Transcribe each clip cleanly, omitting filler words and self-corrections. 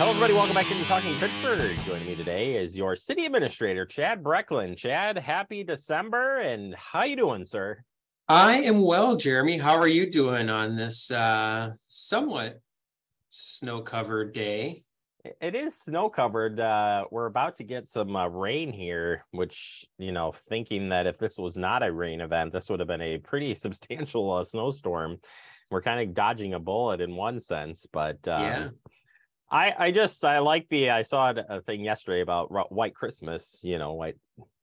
Hello, everybody. Welcome back into Talking Fitchburg. Joining me today is your city administrator, Chad Brecklin. Chad, happy December, and how you doing, sir? I am well, Jeremy. How are you doing on this somewhat snow-covered day? It is snow-covered. We're about to get some rain here, which, thinking that if this was not a rain event, this would have been a pretty substantial snowstorm. We're kind of dodging a bullet in one sense, but Yeah. I saw a thing yesterday about white Christmas, white.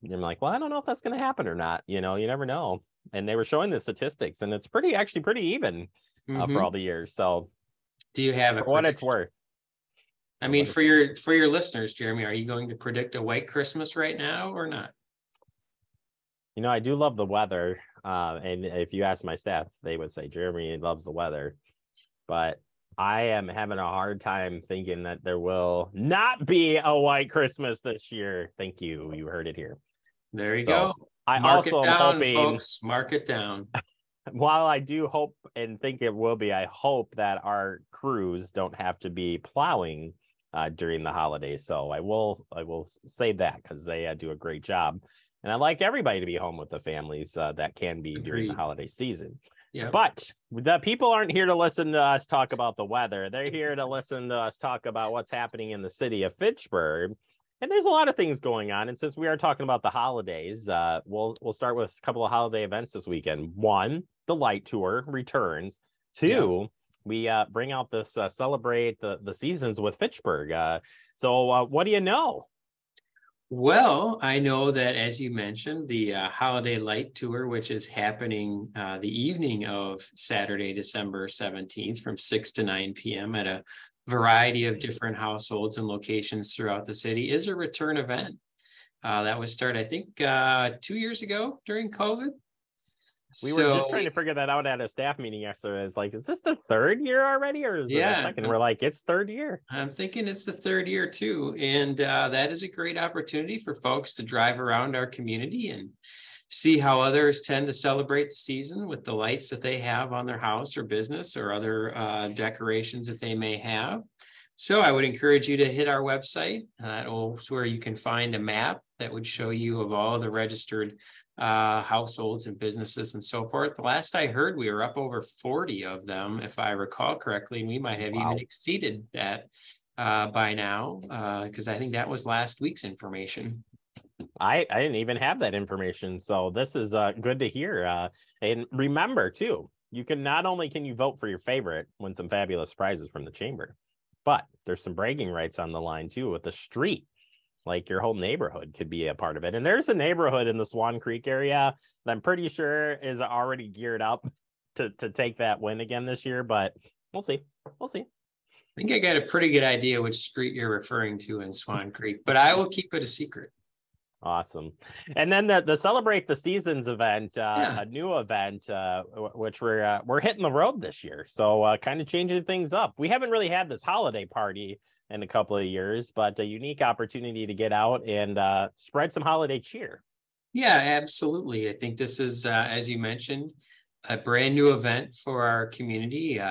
I'm like, well, I don't know if that's going to happen or not. You never know. And they were showing the statistics, and it's actually pretty even for all the years. So, Do you have a for what it's worth? I mean, for your listeners, Jeremy, are you going to predict a white Christmas right now or not? I do love the weather. And if you ask my staff, they would say Jeremy loves the weather. But I am having a hard time thinking that there will not be a white Christmas this year. Thank you. You heard it here. There you go. I Mark also it am down, hoping, folks. Mark it down. while I do hope and think it will be, I hope that our crews don't have to be plowing during the holidays. So I will say that because they do a great job. And I'd like everybody to be home with the families that can be during the holiday season. Yeah. But the people aren't here to listen to us talk about the weather. They're here to listen to us talk about what's happening in the city of Fitchburg. And there's a lot of things going on. And since we are talking about the holidays, we'll start with a couple of holiday events this weekend. One, the light tour returns. Two, we bring out this celebrate the seasons with Fitchburg. So what do you know? Well, I know that, as you mentioned, the Holiday Light Tour, which is happening the evening of Saturday, December 17th from 6 to 9 p.m. at a variety of different households and locations throughout the city, is a return event. That was started, I think, 2 years ago during COVID. We were just trying to figure that out at a staff meeting yesterday. It's like, is this the third year already, or is it the second? We're like, it's third year. I'm thinking it's the third year too. And that is a great opportunity for folks to drive around our community and see how others tend to celebrate the season with the lights that they have on their house or business or other decorations that they may have. So I would encourage you to hit our website. That's where you can find a map that would show you of all the registered households and businesses and so forth. The last I heard, we were up over 40 of them, if I recall correctly. We might have even exceeded that by now, because I think that was last week's information. I didn't even have that information. So this is good to hear. And remember, too, you can not only can you vote for your favorite, win some fabulous prizes from the chamber, but there's some bragging rights on the line, too, with the street. Like your whole neighborhood could be a part of it. And there's a neighborhood in the Swan Creek area that I'm pretty sure is already geared up to take that win again this year, but we'll see. We'll see. I think I got a pretty good idea which street you're referring to in Swan Creek, but I will keep it a secret. Awesome. And then the Celebrate the Seasons event, a new event, which we're hitting the road this year. So kind of changing things up. We haven't really had this holiday party in a couple of years, but a unique opportunity to get out and spread some holiday cheer. Yeah, absolutely. I think this is, as you mentioned, a brand new event for our community.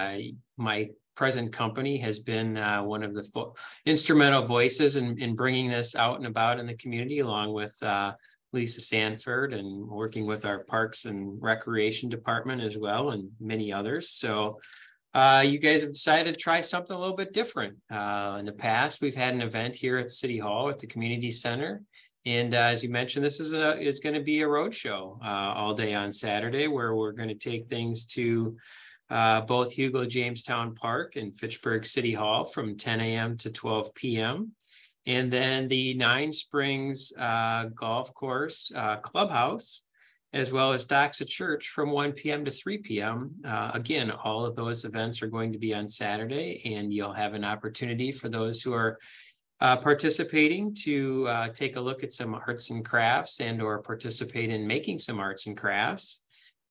My present company has been one of the instrumental voices in bringing this out and about in the community, along with Lisa Sanford, and working with our Parks and Recreation Department as well, and many others. So you guys have decided to try something a little bit different. In the past, we've had an event here at City Hall at the Community Center. And as you mentioned, this is going to be a road show all day on Saturday, where we're going to take things to both Hugo Jamestown Park and Fitchburg City Hall from 10 a.m. to 12 p.m. And then the Nine Springs Golf Course Clubhouse, as well as Doxa Church from 1 p.m. to 3 p.m. Again, all of those events are going to be on Saturday, and you'll have an opportunity for those who are participating to take a look at some arts and crafts and or participate in making some arts and crafts.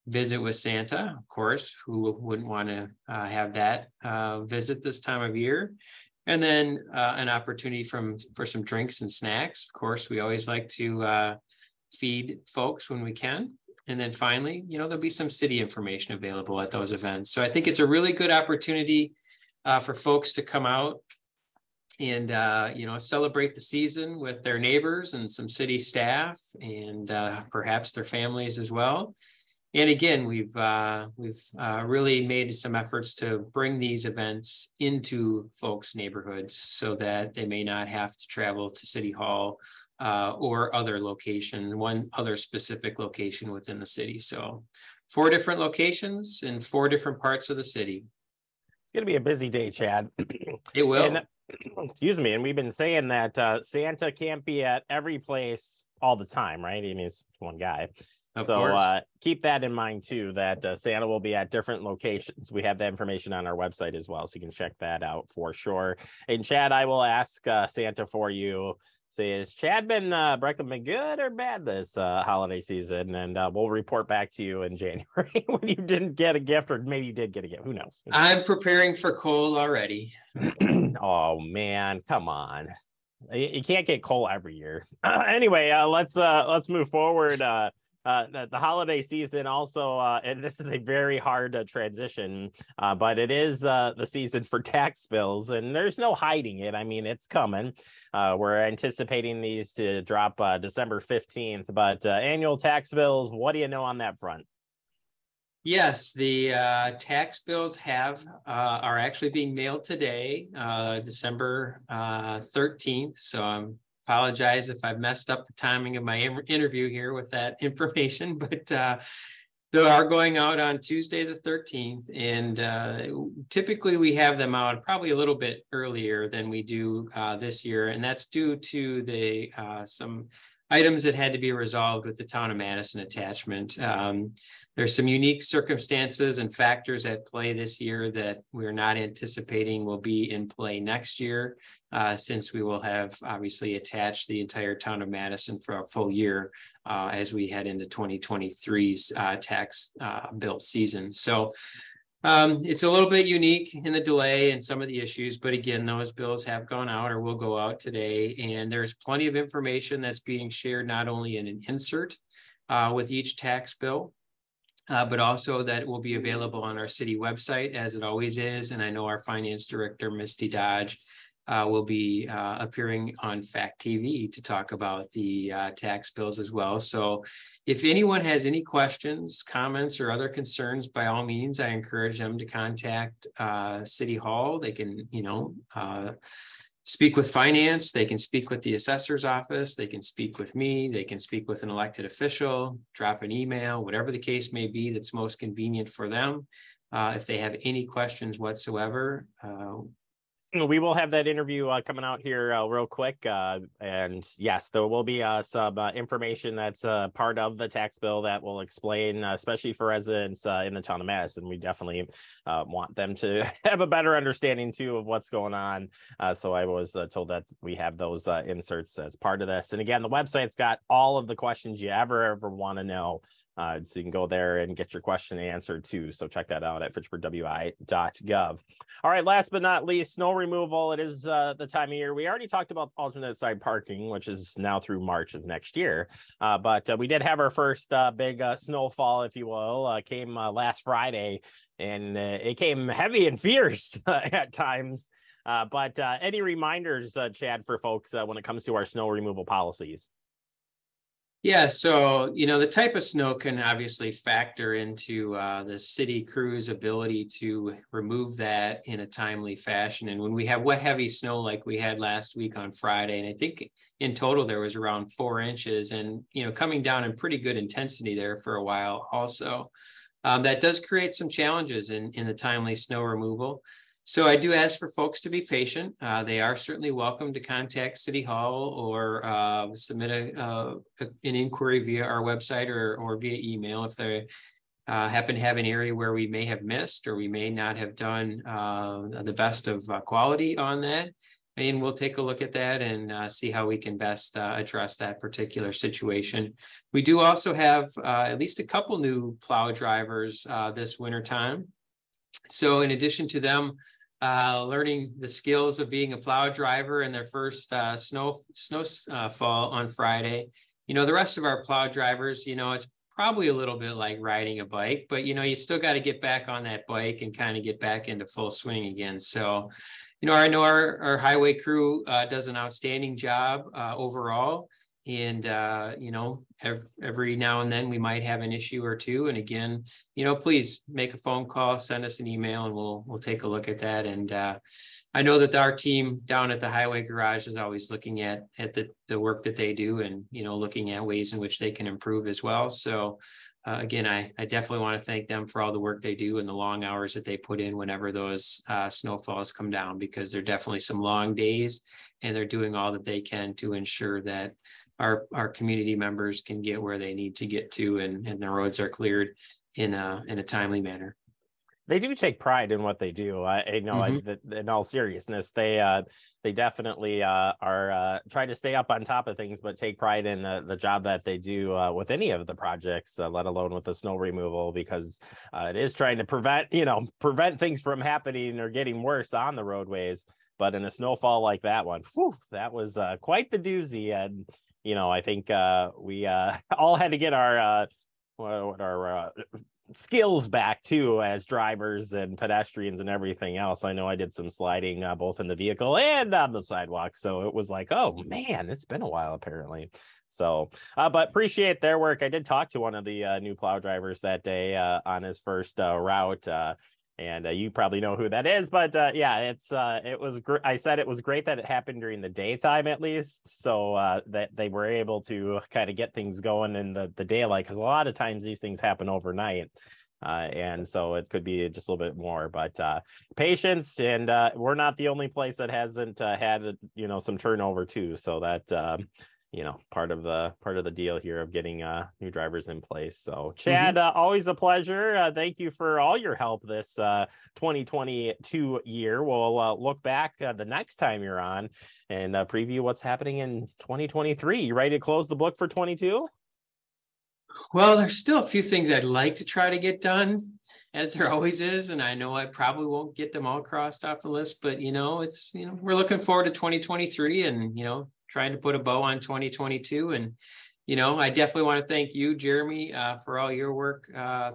Visit with Santa, of course, who wouldn't want to have that visit this time of year. And then an opportunity for some drinks and snacks. Of course, we always like to feed folks when we can. And then finally, there'll be some city information available at those events. So I think it's a really good opportunity for folks to come out and celebrate the season with their neighbors and some city staff, and perhaps their families as well. And again, we've really made some efforts to bring these events into folks' neighborhoods so that they may not have to travel to City Hall or other location, one other specific location within the city. So 4 different locations in 4 different parts of the city. It's going to be a busy day, Chad. It will. And, excuse me. And we've been saying that Santa can't be at every place all the time, right? I mean, he's one guy. Of course. Keep that in mind, too, that Santa will be at different locations. We have that information on our website as well, so you can check that out for sure. And Chad, I will ask Santa for you. Say, has Chad Brecklin been good or bad this holiday season? And we'll report back to you in January when you didn't get a gift, or maybe you did get a gift. Who knows? I'm preparing for cold already. Oh, man, come on. You can't get coal every year. Anyway, let's move forward. The holiday season also, and this is a very hard transition, but it is the season for tax bills, and there's no hiding it. I mean, it's coming. We're anticipating these to drop December 15th, but annual tax bills, what do you know on that front? Yes, the tax bills are actually being mailed today, December 13th. So I'm apologize if I've messed up the timing of my interview here with that information, but they are going out on Tuesday the 13th, and typically we have them out probably a little bit earlier than we do this year, and that's due to the some items that had to be resolved with the Town of Madison attachment. There's some unique circumstances and factors at play this year that we're not anticipating will be in play next year, since we will have obviously attached the entire Town of Madison for a full year as we head into 2023's tax bill season. So it's a little bit unique in the delay and some of the issues, but again, those bills have gone out or will go out today. And there's plenty of information that's being shared, not only in an insert with each tax bill, but also that will be available on our city website, as it always is. And I know our finance director, Misty Dodge, will be appearing on Fact TV to talk about the tax bills as well. So if anyone has any questions, comments, or other concerns, by all means, I encourage them to contact City Hall. They can, speak with finance. They can speak with the assessor's office. They can speak with me. They can speak with an elected official, drop an email, whatever the case may be that's most convenient for them. If they have any questions whatsoever, we will have that interview coming out here real quick. And yes, there will be some information that's part of the tax bill that will explain, especially for residents in the Town of Madison. We definitely want them to have a better understanding, too, of what's going on. So I was told that we have those inserts as part of this. And again, the website's got all of the questions you ever want to know. So you can go there and get your question answered too. So check that out at fitchburgwi.gov. All right, last but not least, snow removal. It is the time of year. We already talked about alternate side parking, which is now through March of next year. But we did have our first big snowfall, if you will, came last Friday, and it came heavy and fierce at times. But any reminders, Chad, for folks when it comes to our snow removal policies? Yeah, so, the type of snow can obviously factor into the city crew's ability to remove that in a timely fashion. And when we have wet, heavy snow like we had last week on Friday, and I think in total there was around 4 inches, and, coming down in pretty good intensity there for a while also, that does create some challenges in the timely snow removal. So I do ask for folks to be patient. They are certainly welcome to contact City Hall or submit an inquiry via our website or via email if they happen to have an area where we may have missed or we may not have done the best of quality on that. And we'll take a look at that and see how we can best address that particular situation. We do also have at least a couple new plow drivers this winter time. So in addition to them learning the skills of being a plow driver in their first snowfall on Friday, the rest of our plow drivers, it's probably a little bit like riding a bike, but you still got to get back on that bike and kind of get back into full swing again. So, I know our highway crew does an outstanding job overall. And, every now and then we might have an issue or two. And again, please make a phone call, send us an email, and we'll take a look at that. And I know that our team down at the highway garage is always looking at the work that they do and, looking at ways in which they can improve as well. So again, I definitely want to thank them for all the work they do and the long hours that they put in whenever those snowfalls come down, because they're definitely some long days, and they're doing all that they can to ensure that our community members can get where they need to get to, and the roads are cleared in a timely manner. They do take pride in what they do. I know, in all seriousness, they definitely are trying to stay up on top of things, but take pride in the job that they do with any of the projects, let alone with the snow removal, because it is trying to prevent things from happening or getting worse on the roadways. But in a snowfall like that one, that was quite the doozy. And I think we all had to get our skills back too as drivers and pedestrians and everything else. I know I did some sliding both in the vehicle and on the sidewalk, so it was like, oh man, it's been a while apparently. So but appreciate their work. I did talk to one of the new plow drivers that day on his first route, and you probably know who that is, but yeah, it was I said it was great that it happened during the daytime at least, so that they were able to kind of get things going in the daylight, because a lot of times these things happen overnight, and so it could be just a little bit more. But patience, and we're not the only place that hasn't had some turnover too, so that part of the deal here of getting new drivers in place. So Chad, always a pleasure. Thank you for all your help this 2022 year. We'll look back the next time you're on and preview what's happening in 2023. You ready to close the book for 22? Well, there's still a few things I'd like to try to get done, as there always is, and I know I probably won't get them all crossed off the list, but it's we're looking forward to 2023, and trying to put a bow on 2022. And I definitely want to thank you, Jeremy, for all your work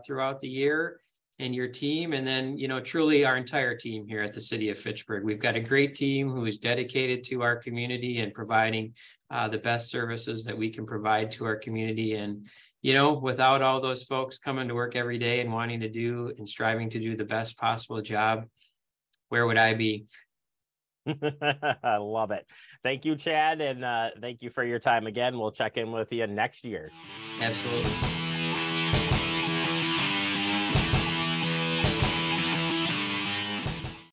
throughout the year, and your team, and then truly our entire team here at the city of Fitchburg. We've got a great team who is dedicated to our community and providing the best services that we can provide to our community. And without all those folks coming to work every day and wanting to do and striving to do the best possible job, where would I be? I love it. Thank you, Chad, and thank you for your time again. We'll check in with you next year. Absolutely.